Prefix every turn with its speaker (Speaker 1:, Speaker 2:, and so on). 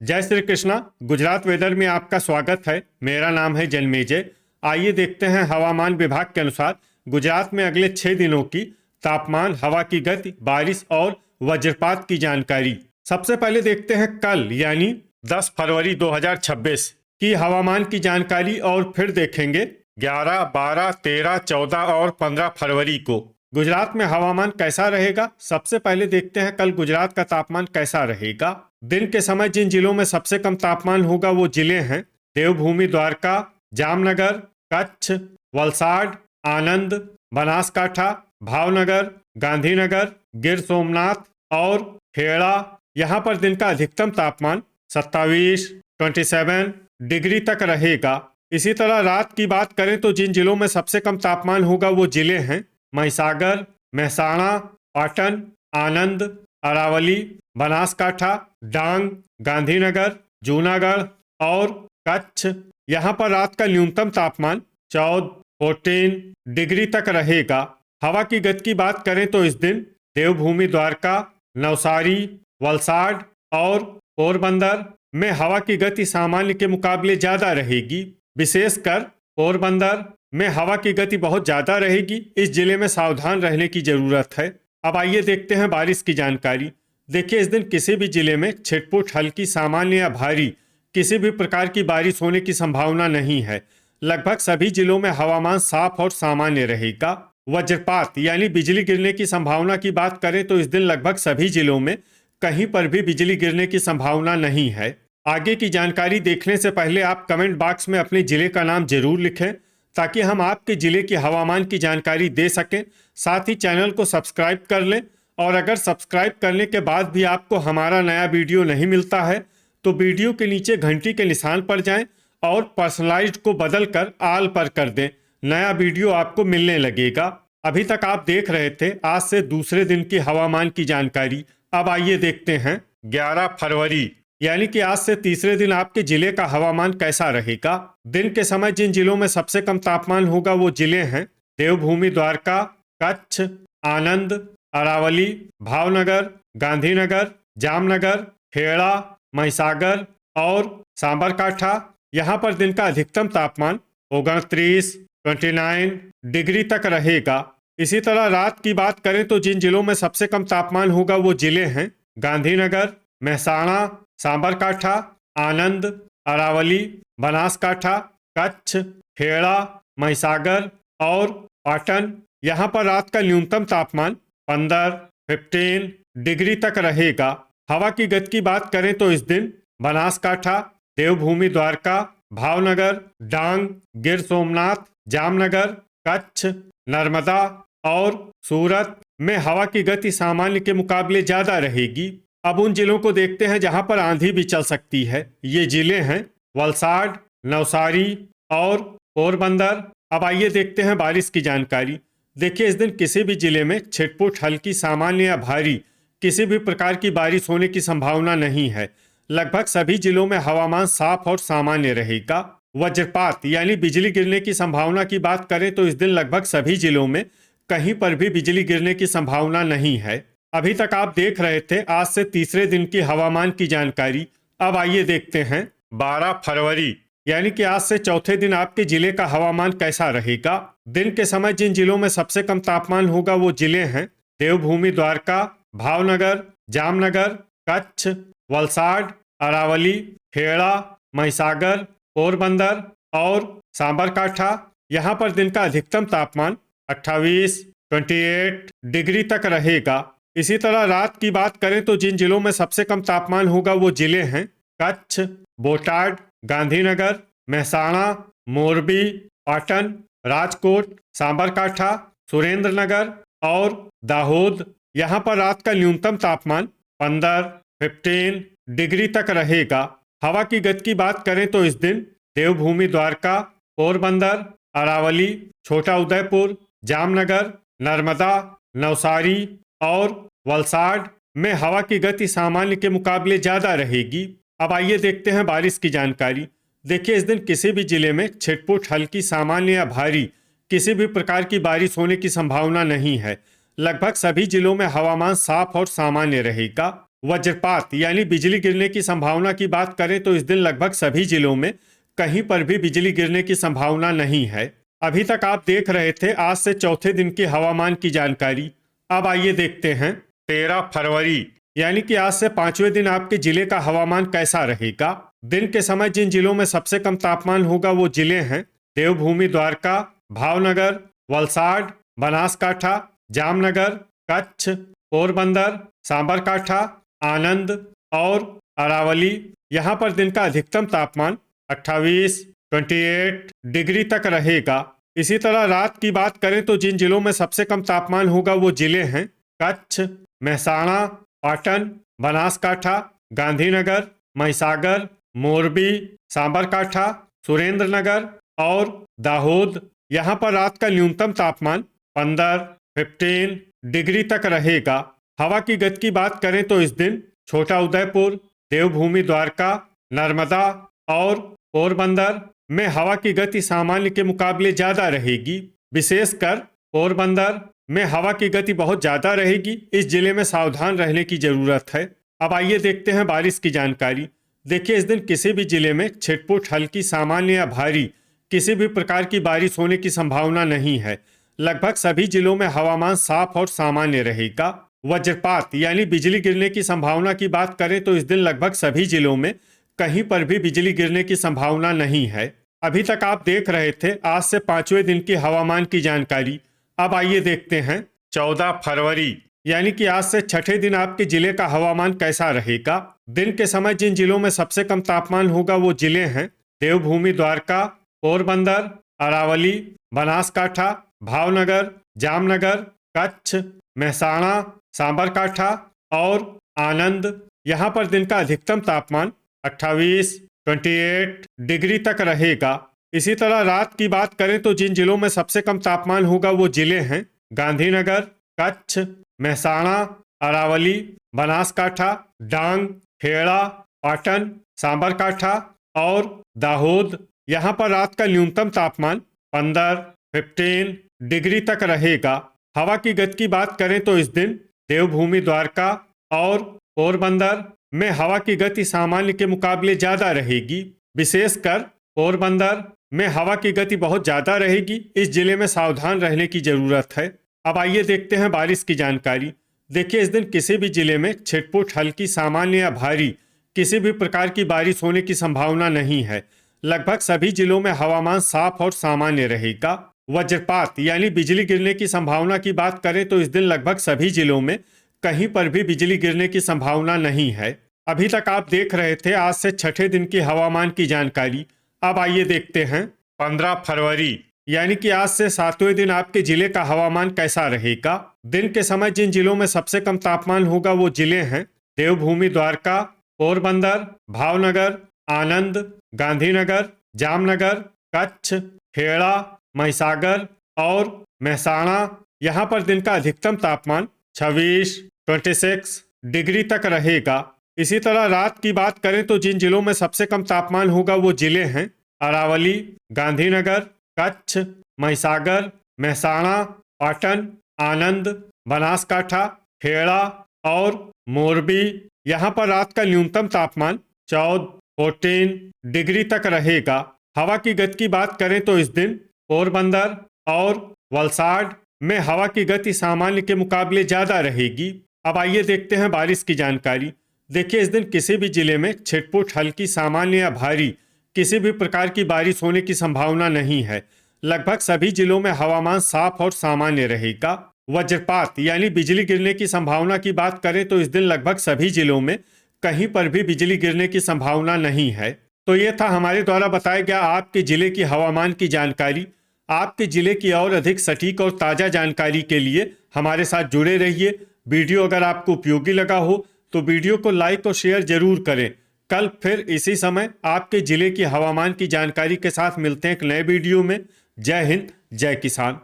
Speaker 1: जय श्री कृष्णा। गुजरात वेदर में आपका स्वागत है। मेरा नाम है जन्मेजय। आइए देखते हैं हवामान विभाग के अनुसार गुजरात में अगले 6 दिनों की तापमान, हवा की गति, बारिश और वज्रपात की जानकारी। सबसे पहले देखते हैं कल यानी 10 फरवरी 2026 की हवामान की जानकारी और फिर देखेंगे 11, 12, 13, 14 और 15 फरवरी को गुजरात में हवामान कैसा रहेगा। सबसे पहले देखते हैं कल गुजरात का तापमान कैसा रहेगा। दिन के समय जिन जिलों में सबसे कम तापमान होगा वो जिले हैं देवभूमि, द्वारका, जामनगर, कच्छ, वलसाड, आनंद, बनासकाठा, भावनगर, गांधीनगर, गिर सोमनाथ और खेड़ा। यहाँ पर दिन का अधिकतम तापमान 27, 27 डिग्री तक रहेगा। इसी तरह रात की बात करें तो जिन जिलों में सबसे कम तापमान होगा वो जिले हैं महिसागर, महसाणा, पाटन, आनंद, अरावली, बनासकाठा, डांग, गांधीनगर, जूनागढ़ और कच्छ। यहाँ पर रात का न्यूनतम तापमान 14 डिग्री तक रहेगा। हवा की गति की बात करें तो इस दिन देवभूमि, द्वारका, नवसारी, वलसाड और पोरबंदर में हवा की गति सामान्य के मुकाबले ज़्यादा रहेगी। विशेषकर पोरबंदर में हवा की गति बहुत ज़्यादा रहेगी। इस जिले में सावधान रहने की ज़रूरत है। अब आइए देखते हैं बारिश की जानकारी। देखिए, इस दिन किसी भी जिले में छिटपुट, हल्की, सामान्य या भारी किसी भी प्रकार की बारिश होने की संभावना नहीं है। लगभग सभी जिलों में हवामान साफ और सामान्य रहेगा। वज्रपात यानी बिजली गिरने की संभावना की बात करें तो इस दिन लगभग सभी जिलों में कहीं पर भी बिजली गिरने की संभावना नहीं है। आगे की जानकारी देखने से पहले आप कमेंट बॉक्स में अपने जिले का नाम जरूर लिखें ताकि हम आपके जिले की हवामान की जानकारी दे सकें। साथ ही चैनल को सब्सक्राइब कर लें और अगर सब्सक्राइब करने के बाद भी आपको हमारा नया वीडियो नहीं मिलता है तो वीडियो के नीचे घंटी के निशान पर जाएं और पर्सनलाइज्ड को बदलकर ऑल पर कर दें। नया वीडियो आपको मिलने लगेगा। अभी तक आप देख रहे थे आज से दूसरे दिन की हवामान की जानकारी। अब आइए देखते हैं 11 फरवरी यानी कि आज से तीसरे दिन आपके जिले का हवामान कैसा रहेगा। दिन के समय जिन जिलों में सबसे कम तापमान होगा वो जिले हैं देवभूमि, द्वारका, कच्छ, आनंद, अरावली, भावनगर, गांधीनगर, जामनगर, खेड़ा, महिसागर और सांबरकाठा। यहाँ पर दिन का अधिकतम तापमान 29, 29 डिग्री तक रहेगा। इसी तरह रात की बात करें तो जिन जिलों में सबसे कम तापमान होगा वो जिले हैं गांधीनगर, महसाणा, सांबरकाठा, आनंद, अरावली, बनासकाठा, कच्छ, खेड़ा, महिसागर और पाटन। यहाँ पर रात का न्यूनतम तापमान 15 डिग्री तक रहेगा। हवा की गति की बात करें तो इस दिन बनासकाठा, देवभूमि, द्वारका, भावनगर, डांग, गिर सोमनाथ, जामनगर, कच्छ, नर्मदा और सूरत में हवा की गति सामान्य के मुकाबले ज़्यादा रहेगी। अब उन जिलों को देखते हैं जहां पर आंधी भी चल सकती है। ये जिले हैं वलसाड, नवसारी और पोरबंदर। अब आइए देखते हैं बारिश की जानकारी। देखिए, इस दिन किसी भी जिले में छिटपुट, हल्की, सामान्य या भारी किसी भी प्रकार की बारिश होने की संभावना नहीं है। लगभग सभी जिलों में हवामान साफ और सामान्य रहेगा। वज्रपात यानी बिजली गिरने की संभावना की बात करें तो इस दिन लगभग सभी जिलों में कहीं पर भी बिजली गिरने की संभावना नहीं है। अभी तक आप देख रहे थे आज से तीसरे दिन की हवामान की जानकारी। अब आइए देखते हैं 12 फरवरी यानी कि आज से चौथे दिन आपके जिले का हवामान कैसा रहेगा। दिन के समय जिन जिलों में सबसे कम तापमान होगा वो जिले हैं देवभूमि, द्वारका, भावनगर, जामनगर, कच्छ, वलसाड, अरावली, खेड़ा, महिसागर, पोरबंदर और सांबरकाठा। यहाँ पर दिन का अधिकतम तापमान 28, 28 डिग्री तक रहेगा। इसी तरह रात की बात करें तो जिन जिलों में सबसे कम तापमान होगा वो जिले हैं कच्छ, बोटाड, गांधीनगर, महसाणा, मोरबी, पाटन, राजकोट, सांबरकाठा, सुरेंद्रनगर और दाहोद। यहाँ पर रात का न्यूनतम तापमान 15 डिग्री तक रहेगा। हवा की गति की बात करें तो इस दिन देवभूमि, द्वारका, पोरबंदर, अरावली, छोटा उदयपुर, जामनगर, नर्मदा, नवसारी और वलसाड में हवा की गति सामान्य के मुकाबले ज़्यादा रहेगी। अब आइए देखते हैं बारिश की जानकारी। देखिए, इस दिन किसी भी जिले में छिटपुट, हल्की, सामान्य या भारी किसी भी प्रकार की बारिश होने की संभावना नहीं है। लगभग सभी जिलों में हवामान साफ और सामान्य रहेगा। वज्रपात यानी बिजली गिरने की संभावना की बात करें तो इस दिन लगभग सभी जिलों में कहीं पर भी बिजली गिरने की संभावना नहीं है। अभी तक आप देख रहे थे आज से चौथे दिन की हवामान की जानकारी। अब आइए देखते हैं 13 फरवरी यानी कि आज से 5वें दिन आपके जिले का हवामान कैसा रहेगा। दिन के समय जिन जिलों में सबसे कम तापमान होगा वो जिले हैं देवभूमि, द्वारका, भावनगर, वलसाड, बनासकाठा, जामनगर, कच्छ, पोरबंदर, सांबरकाठा, आनंद और अरावली। यहाँ पर दिन का अधिकतम तापमान 28 डिग्री तक रहेगा। इसी तरह रात की बात करें तो जिन जिलों में सबसे कम तापमान होगा वो जिले हैं कच्छ, मेहसाणा, पाटन, बनासकाठा, गांधीनगर, महिसागर, मोरबी, सांबरकाठा, सुरेंद्रनगर और दाहोद। यहाँ पर रात का न्यूनतम तापमान 15 डिग्री तक रहेगा। हवा की गति की बात करें तो इस दिन छोटा उदयपुर, देवभूमि, द्वारका, नर्मदा और पोरबंदर में हवा की गति सामान्य के मुकाबले ज्यादा रहेगी। विशेषकर पोरबंदर में हवा की गति बहुत ज्यादा रहेगी। इस जिले में सावधान रहने की जरूरत है। अब आइए देखते हैं बारिश की जानकारी। देखिए इस दिन किसी भी जिले में छिटपुट, हल्की, सामान्य या भारी किसी भी प्रकार की बारिश होने की संभावना नहीं है। लगभग सभी जिलों में हवामान साफ और सामान्य रहेगा। वज्रपात यानी बिजली गिरने की संभावना की बात करें तो इस दिन लगभग सभी जिलों में कहीं पर भी बिजली गिरने की संभावना नहीं है। अभी तक आप देख रहे थे आज से 5वें दिन की हवामान की जानकारी। अब आइए देखते हैं 14 फरवरी यानी कि आज से छठे दिन आपके जिले का हवामान कैसा रहेगा। दिन के समय जिन जिलों में सबसे कम तापमान होगा वो जिले हैं देवभूमि, द्वारका, पोरबंदर, अरावली, बनासकाठा, भावनगर, जामनगर, कच्छ, मेहसाणा, सांबरकाठा और आनंद। यहाँ पर दिन का अधिकतम तापमान 28 डिग्री तक रहेगा। इसी तरह रात की बात करें तो जिन जिलों में सबसे कम तापमान होगा वो जिले हैं गांधीनगर, कच्छ, मेहसाणा, अरावली, बनासकाठा, डांग, खेड़ा, पाटन, सांबरकाठा और दाहोद। यहाँ पर रात का न्यूनतम तापमान 15 डिग्री तक रहेगा। हवा की गति की बात करें तो इस दिन देवभूमि, द्वारका और पोरबंदर में हवा की गति सामान्य के मुकाबले ज्यादा रहेगी। विशेषकर पोरबंदर में हवा की गति बहुत ज्यादा रहेगी। इस जिले में सावधान रहने की जरूरत है। अब आइए देखते हैं बारिश की जानकारी। देखिए इस दिन किसी भी जिले में छिटपुट, हल्की, सामान्य या भारी किसी भी प्रकार की बारिश होने की संभावना नहीं है। लगभग सभी जिलों में हवामान साफ और सामान्य रहेगा। वज्रपात यानी बिजली गिरने की संभावना की बात करें तो इस दिन लगभग सभी जिलों में कहीं पर भी बिजली गिरने की संभावना नहीं है। अभी तक आप देख रहे थे आज से छठे दिन की हवामान की जानकारी। अब आइए देखते हैं 15 फरवरी यानी कि आज से 7वें दिन आपके जिले का हवामान कैसा रहेगा। दिन के समय जिन जिलों में सबसे कम तापमान होगा वो जिले हैं देवभूमि, द्वारका, पोरबंदर, भावनगर, आनंद, गांधीनगर, जामनगर, कच्छ, खेड़ा, महिसागर और मेहसाणा। यहाँ पर दिन का अधिकतम तापमान 26 डिग्री तक रहेगा। इसी तरह रात की बात करें तो जिन जिलों में सबसे कम तापमान होगा वो जिले हैं अरावली, गांधीनगर, कच्छ, महिसागर, मेहसाणा, पाटन, आनंद, बनासकाठा, खेड़ा और मोरबी। यहाँ पर रात का न्यूनतम तापमान 14 डिग्री तक रहेगा। हवा की गति की बात करें तो इस दिन पोरबंदर और वलसाड में हवा की गति सामान्य के मुकाबले ज्यादा रहेगी। अब आइए देखते हैं बारिश की जानकारी। देखिए इस दिन किसी भी जिले में छिटपुट, हल्की, सामान्य या भारी किसी भी प्रकार की बारिश होने की संभावना नहीं है। लगभग सभी जिलों में हवामान साफ और सामान्य रहेगा। वज्रपात यानी बिजली गिरने की संभावना की बात करें तो इस दिन लगभग सभी जिलों में कहीं पर भी बिजली गिरने की संभावना नहीं है। तो ये था हमारे द्वारा बताया गया आपके जिले की हवामान की जानकारी। आपके जिले की और अधिक सटीक और ताज़ा जानकारी के लिए हमारे साथ जुड़े रहिए। वीडियो अगर आपको उपयोगी लगा हो तो वीडियो को लाइक और शेयर जरूर करें। कल फिर इसी समय आपके जिले की हवामान की जानकारी के साथ मिलते हैं एक नए वीडियो में। जय हिंद, जय किसान।